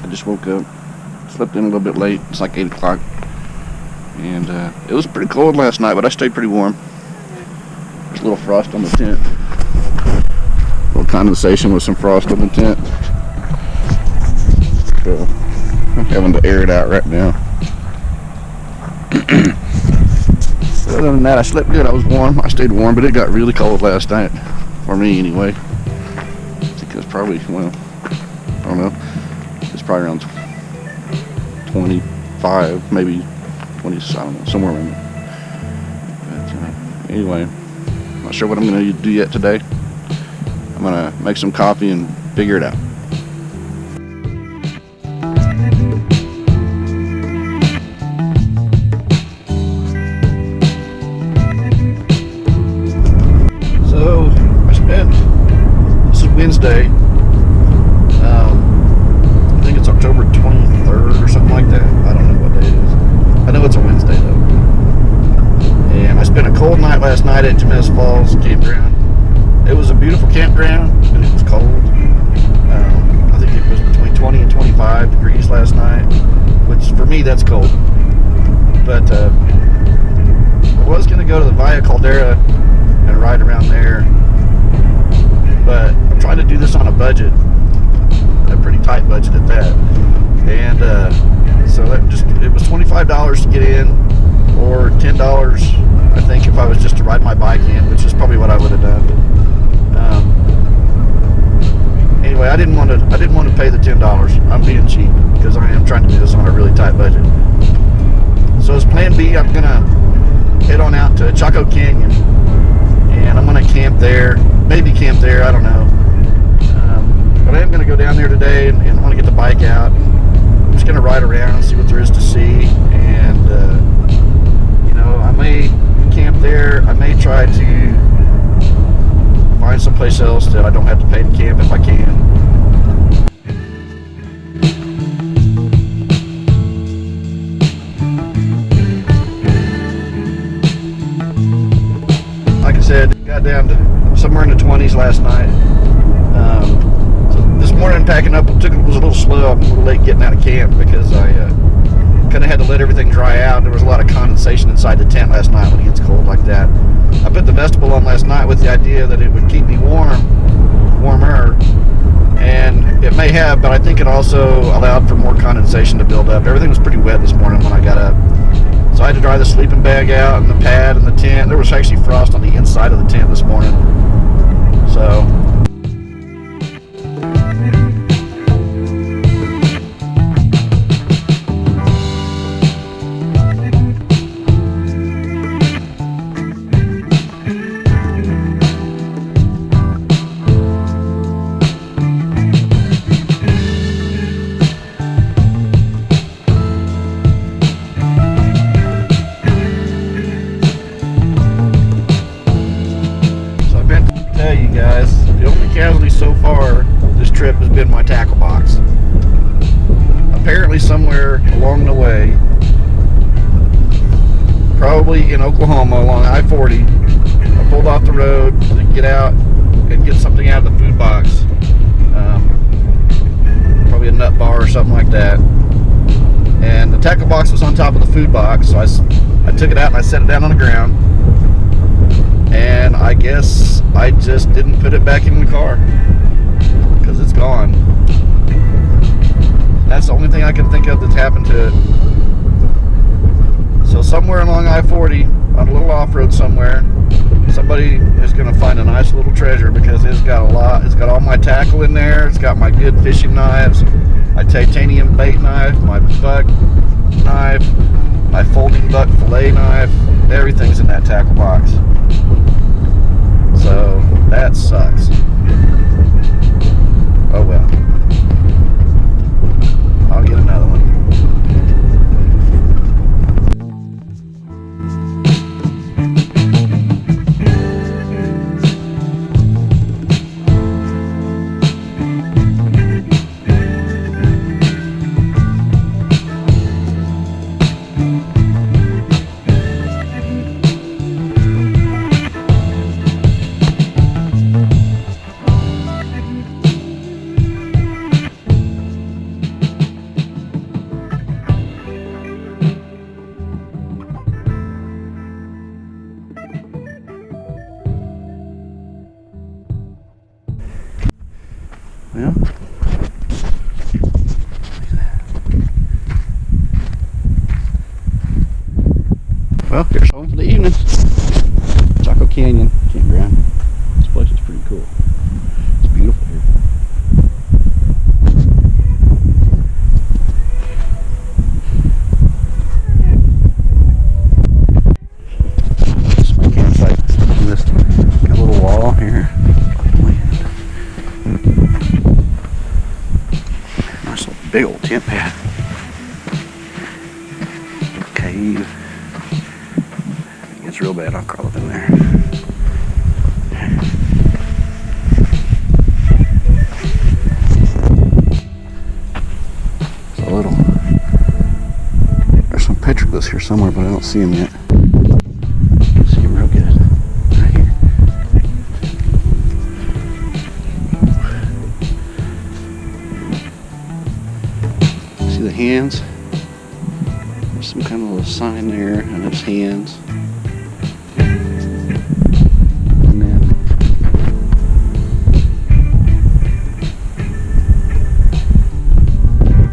I just woke up, slept in a little bit late. It's like 8 o'clock. And it was pretty cold last night, but I stayed pretty warm. There's a little frost on the tent. A little condensation with some frost on the tent. So I'm having to air it out right now. Other than that, I slept good. I was warm. I stayed warm, but it got really cold last night. For me, anyway. I think it was probably, well, I don't know. It's probably around 25, maybe 20, I don't know, somewhere around there. But anyway, I'm not sure what I'm going to do yet today. I'm going to make some coffee and figure it out. So, this is Wednesday. I think it's October 23rd or something like that. I don't know what day it is. I know it's a Wednesday though. And I spent a cold night last night at Jemez Falls campground. It was a beautiful campground, but it was cold. I think it was between 20 and 25 degrees last night, which for me that's cold. But I was going to go to the Via Caldera and ride around there, but I'm trying to do this on a budget, a pretty tight budget at that. And so it was $25 to get in, or $10 I think if I was just to ride my bike in, which is probably what I would have done. Anyway, I didn't want to pay the $10. I'm being cheap because I am trying to do this on a really tight budget. So as plan B, I'm gonna head on out to Chaco Canyon, and I'm gonna camp there, maybe camp there, I don't know. But I am gonna go down there today and want to get the bike out. I'm just gonna ride around and see what there is to see, and you know, I may camp there. I may try to find someplace else that I don't have to pay to camp if I can. Like I said, got down to somewhere in the 20s last night. So this morning packing up was a little slow. I'm a little late getting out of camp because I kind of had to let everything dry out. There was a lot of condensation inside the tent last night when it gets cold like that. I put the vestibule on last night with the idea that it would keep me warmer, and it may have, but I think it also allowed for more condensation to build up. Everything was pretty wet this morning when I got up. So I had to dry the sleeping bag out and the pad and the tent. There was actually frost on the inside of the tent this morning. So you guys, the only casualty so far this trip has been my Tacklebox. Apparently somewhere along the way, probably in Oklahoma along I-40, I pulled off the road to get out and get something out of the food box, probably a nut bar or something like that, and the Tacklebox was on top of the food box, so I took it out and I set it down on the ground. And I guess I just didn't put it back in the car because it's gone. That's the only thing I can think of that's happened to it. So somewhere along I-40, on a little off-road somewhere, somebody is going to find a nice little treasure because it's got a lot. It's got all my tackle in there. It's got my good fishing knives, my titanium bait knife, my buck knife, my folding buck fillet knife. Everything's in that tackle box. So that sucks. Oh well. I'll get another one. Well, here's home for the evening. Chaco Canyon campground. This place is pretty cool. It's beautiful here. This is my campsite. This got a little wall here. Nice little big old tent pad. Cave. It's real bad, I'll crawl up in there. It's a little. There's some petroglyphs here somewhere, but I don't see them yet. See them real good. Right here. See the hands? There's some kind of little sign there, and there's hands. And then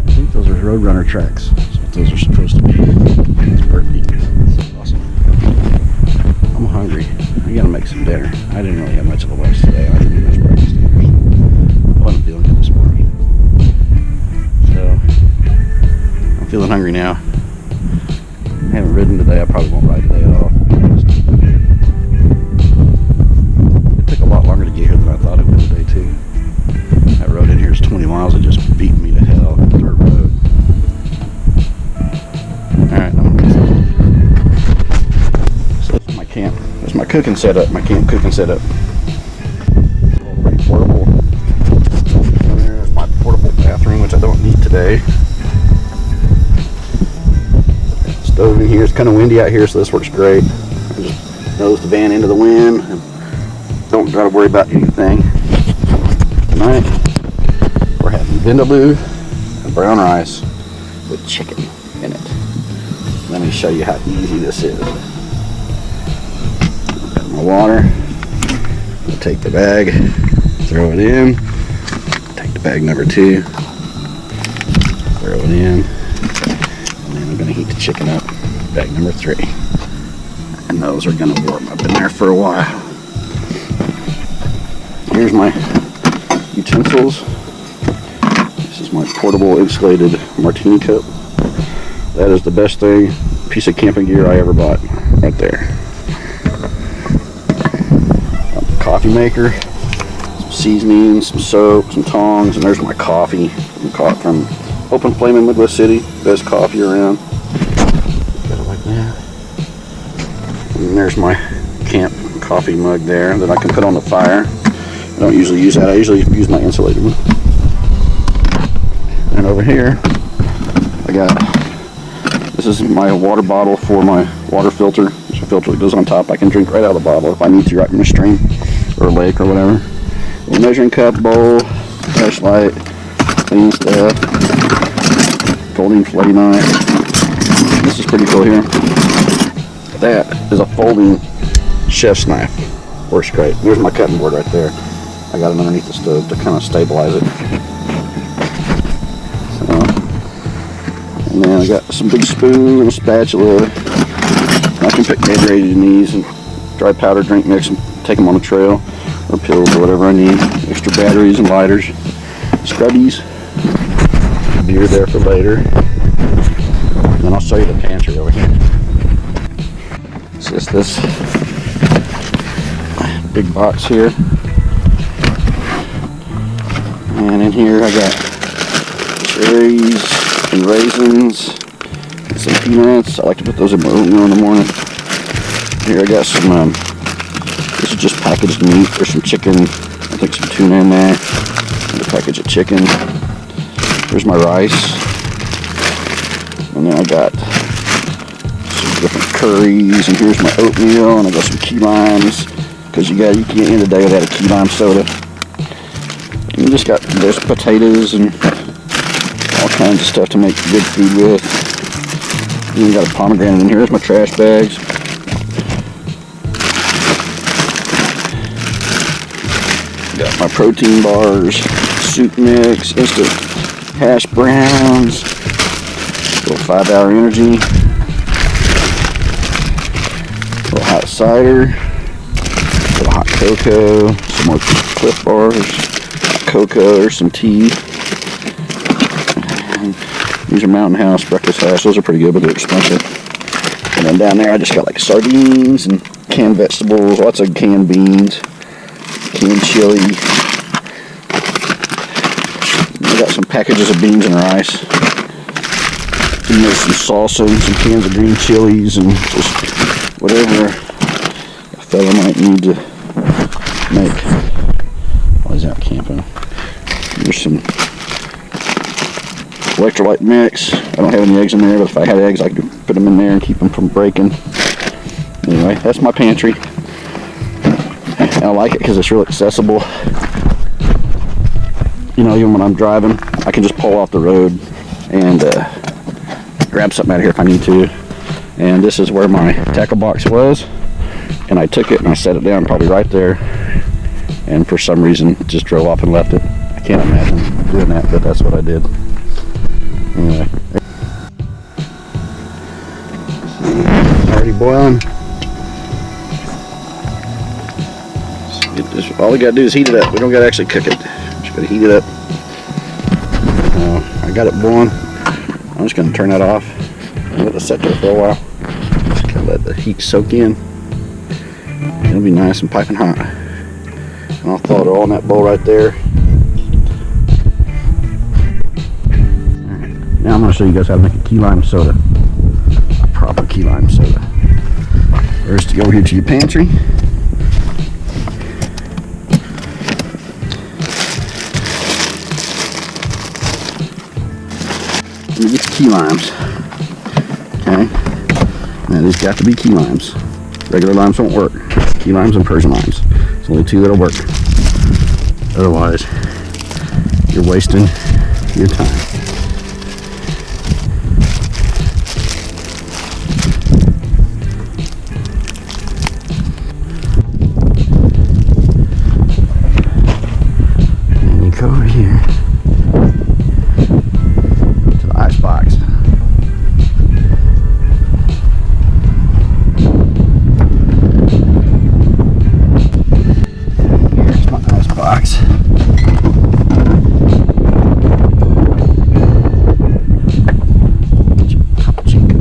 I think those are Roadrunner tracks. That's what those are supposed to be. It's perfect. It's awesome. I'm hungry. I gotta make some dinner. I didn't really have much of a lunch today. I didn't eat much breakfast either. I wasn't feeling good this morning. So I'm feeling hungry now. I haven't ridden today. I probably won't ride today at all. It took a lot longer to get here than I thought it would today too. That road in here is 20 miles. It just beat me to hell. Dirt road. Alright, I'm gonna get so this is my camp. This is my cooking setup. My camp cooking setup. Pretty portable. There's my portable bathroom, which I don't need today. Stove in here. It's kind of windy out here, so this works great. I just nose the van into the wind and don't gotta worry about anything. Tonight we're having vindaloo and brown rice with chicken in it. Let me show you how easy this is. I've got my water. I'll take the bag, throw it in. Take the bag number 2, throw it in. I'm going to heat the chicken up, bag number 3, and those are going to warm up in there for a while. Here's my utensils. This is my portable insulated martini cup. That is the best piece of camping gear I ever bought, right there. Coffee maker, some seasoning, some soap, some tongs, and there's my coffee from Open Flame in Midwest City. Best coffee around. Got it like that. And there's my camp coffee mug there that I can put on the fire. I don't usually use that. I usually use my insulated one. And over here, this is my water bottle for my water filter. There's a filter that goes on top. I can drink right out of the bottle if I need to, right from a stream or a lake or whatever. A measuring cup, bowl, flashlight, clean stuff. Folding fillet knife. This is pretty cool here. That is a folding chef's knife. Works great. Here's my cutting board right there. I got it underneath the stove to kind of stabilize it. So, and then I got some big spoons and a spatula. I can put Gatorade in these and dry powder drink mix and take them on the trail, or pills or whatever I need. Extra batteries and lighters. Scrubbies. Beer there for later. And then I'll show you the pantry over here. It's just this big box here. And in here I got cherries and raisins and some peanuts. I like to put those in my oatmeal in the morning. Here I got some, this is just packaged meat. There's some chicken, I think some tuna in there, and a package of chicken. Here's my rice, and then I got some different curries, and here's my oatmeal, and I got some key limes, because you can't end the day without a key lime soda. And there's potatoes and all kinds of stuff to make good food with. And you got a pomegranate in here. Here's my trash bags. Got my protein bars, soup mix, instant hash browns, little 5-hour energy. hot cider, a little hot cocoa, some more Cliff Bars, hot cocoa, or some tea. And these are Mountain House breakfast hash. Those are pretty good, but they're expensive. And then down there I just got like sardines and canned vegetables, lots of canned beans, canned chili. I got some packages of beans and rice. And there's some salsa and some cans of green chilies and just whatever a fella might need to make while he's out camping. There's some electrolyte mix. I don't have any eggs in there, but if I had eggs I could put them in there and keep them from breaking. Anyway, that's my pantry. And I like it because it's real accessible. You know, even when I'm driving, I can just pull off the road and grab something out of here if I need to. And this is where my tackle box was, and I took it and I set it down probably right there, and for some reason just drove off and left it. I can't imagine doing that, but that's what I did. Anyway, already boiling. All we gotta do is heat it up. We don't gotta actually cook it. Just gotta heat it up. I got it boiling. I'm just gonna turn that off and let it sit there for a while. Just gotta let the heat soak in. It'll be nice and piping hot. And I'll throw it all in that bowl right there. Alright, now I'm gonna show you guys how to make a key lime soda. A proper key lime soda. First, you go over here to your pantry. You get the key limes. Okay? Now these got to be key limes. Regular limes won't work. Key limes and Persian limes. It's only two that'll work. Otherwise, you're wasting your time. And you go over here. Box. Here's my ice box. Get your Topo Chico.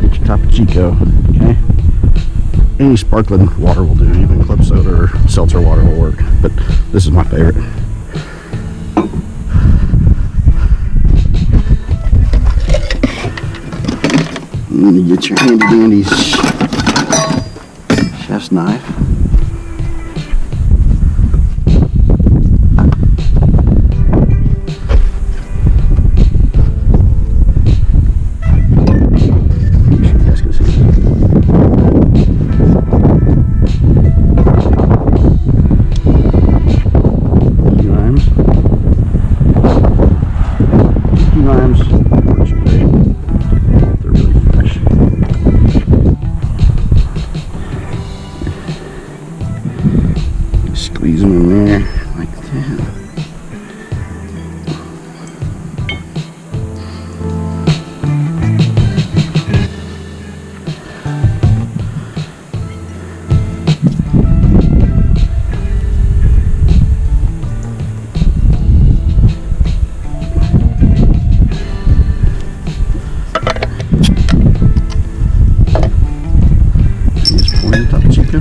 Get your Topo Chico. Okay. Any sparkling water will do. Even club soda or seltzer water will work. But this is my favorite. And you get your handy dandy chef's knife. Squeeze them in there like that. Just pour in the Topo Chico.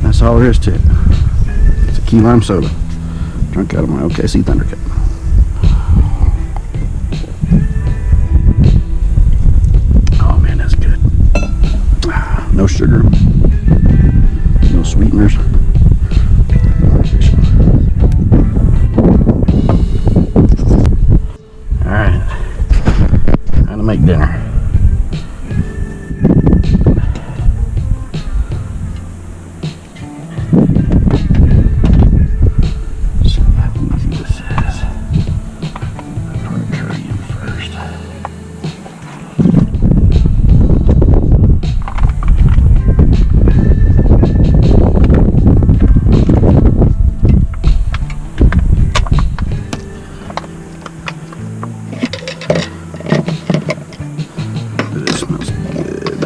That's all there is to it. It's a key lime soda. Drunk out of my OKC Thundercat. Oh man, that's good. No sugar. No sweeteners. Alright. Time to make dinner. Smells good.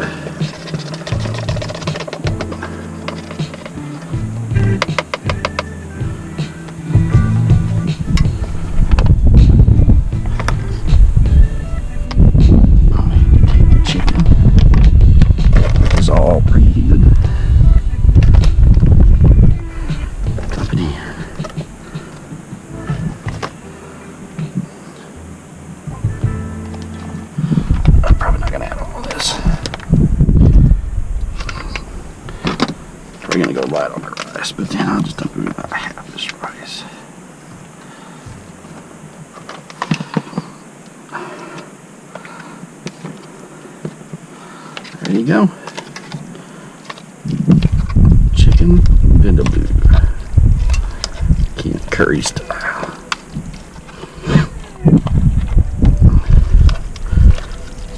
All preheated. Company. I'm probably not gonna add all this. We're gonna go light on the rice, but then I'll just dump in about half this rice. There you go. Chicken vindaloo, curry style.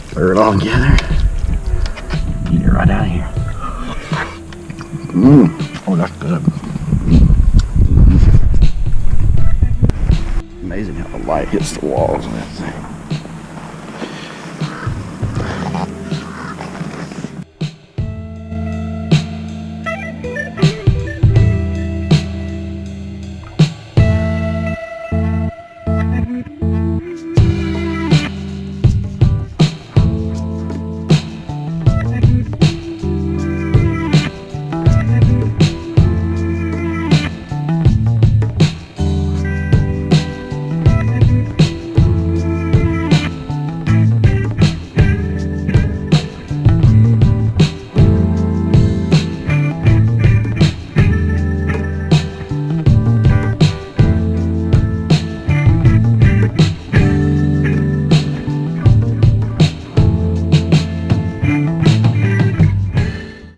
Stir it all together. Eat it right out of here. Oh, that's good. Amazing how the light hits the walls of that thing.